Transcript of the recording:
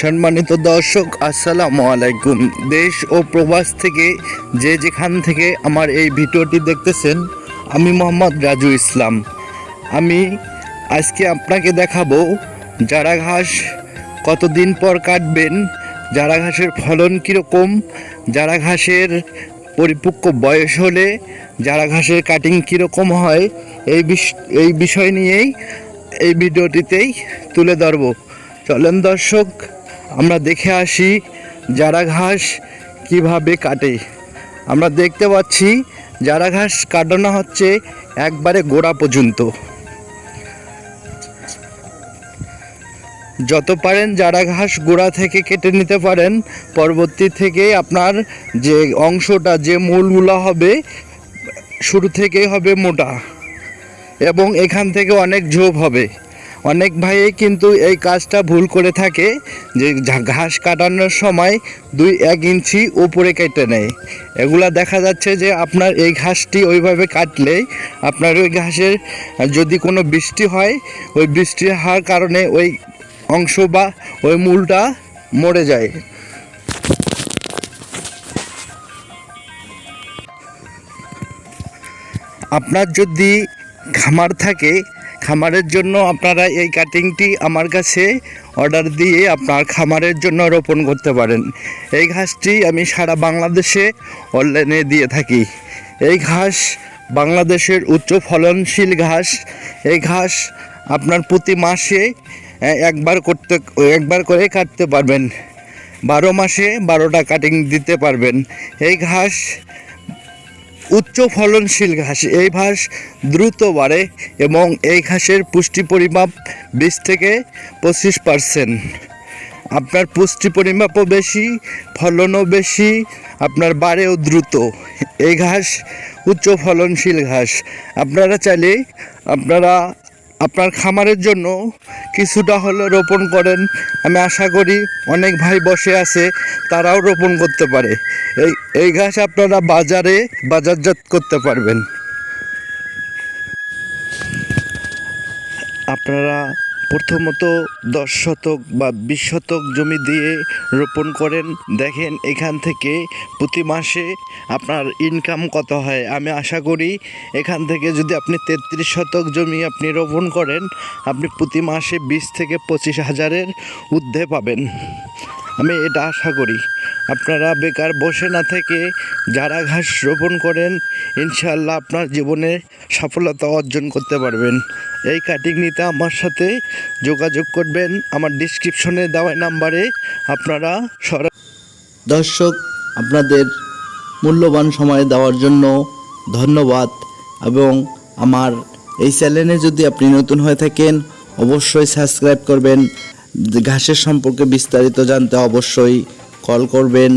সম্মানিত দর্শক, আসসালামু আলাইকুম। দেশ ও প্রবাস থেকে যে যেখান থেকে আমার এই ভিডিওটি দেখতেছেন, আমি মোহাম্মদ রাজু ইসলাম। আমি আজকে আপনাকে দেখাবো জারা ঘাস কতদিন পর কাটবেন, জারা ঘাসের ফলন কীরকম, জারা ঘাসের পরিপক্ক বয়স হলে জারা ঘাসের কাটিং কীরকম হয়, এই বিষয় নিয়েই এই ভিডিওটিতেই তুলে ধরব। চলেন দর্শক, আমরা দেখে আসি জারা ঘাস কিভাবে কাটে। আমরা দেখতে পাচ্ছি জারা ঘাস কাটানো হচ্ছে একবারে গোড়া পর্যন্ত। যত পারেন জারা ঘাস গোড়া থেকে কেটে নিতে পারেন। পরবর্তী থেকে আপনার যে অংশটা, যে মূলগুলো হবে, শুরু থেকেই হবে মোটা এবং এখান থেকে অনেক ঝোপ হবে। অনেক ভাইই কিন্তু এই কাজটা ভুল করে থাকে, যে ঘাস কাটানোর সময় 2-1 ইঞ্চি উপরে কেটে নেয়। এগুলা দেখা যাচ্ছে যে আপনার এই ঘাসটি ওইভাবে কাটলে আপনার ওই ঘাসের যদি কোনো বৃষ্টি হয়, ওই বৃষ্টি হওয়ার কারণে ওই অংশ বা ওই মূলটা মরে যায়। আপনার যদি খামার থাকে, খামারের জন্য আপনারা এই কাটিংটি আমার কাছে অর্ডার দিয়ে আপনার খামারের জন্য রোপণ করতে পারেন। এই ঘাসটি আমি সারা বাংলাদেশে অনলাইনে দিয়ে থাকি। এই ঘাস বাংলাদেশের উচ্চ ফলনশীল ঘাস। এই ঘাস আপনার প্রতি মাসে একবার করে কাটতে পারবেন। 12 মাসে 12টা কাটিং দিতে পারবেন। এই ঘাস উচ্চ ফলনশীল ঘাস। এই ঘাস দ্রুত বাড়ে এবং এই ঘাসের পুষ্টি পরিমাপ 20 থেকে 25%। আপনার পুষ্টি পরিমাপও বেশি, ফলনও বেশি, আপনার বাড়েও দ্রুত। এই ঘাস উচ্চ ফলনশীল ঘাস। আপনারা চাইলে আপনার খামারের জন্য কিছুটা হলে রোপণ করেন। আমি আশা করি অনেক ভাই বসে আছে, তারাও রোপণ করতে পারে। এই ঘাস আপনারা বাজারজাত করতে পারবেন। আপনারা প্রথমত 10 শতক বা 20 শতক জমি দিয়ে রোপণ করেন। দেখেন এখান থেকে প্রতি মাসে আপনার ইনকাম কত হয়। আমি আশা করি এখান থেকে যদি আপনি 33 শতক জমি আপনি রোপণ করেন, আপনি প্রতি মাসে 20 থেকে 25 হাজারের ঊর্ধ্বে পাবেন। আমি এটা আশা করি। আপনারা বেকার বসে না থেকে জারা ঘাস রোপণ করেন, ইনশাআল্লাহ আপনার জীবনে সফলতা অর্জন করতে পারবেন। এই কাটিং নিতে আমার সাথে যোগাযোগ করবেন আমার ডিসক্রিপশনে দেওয়া নাম্বারে। আপনারা দর্শক, আপনাদের মূল্যবান সময় দেওয়ার জন্য ধন্যবাদ। এবং আমার এই চ্যানেলে যদি আপনি নতুন হয়ে থাকেন, অবশ্যই সাবস্ক্রাইব করবেন। ঘাসের সম্পর্কে বিস্তারিত জানতে অবশ্যই কল করবেন।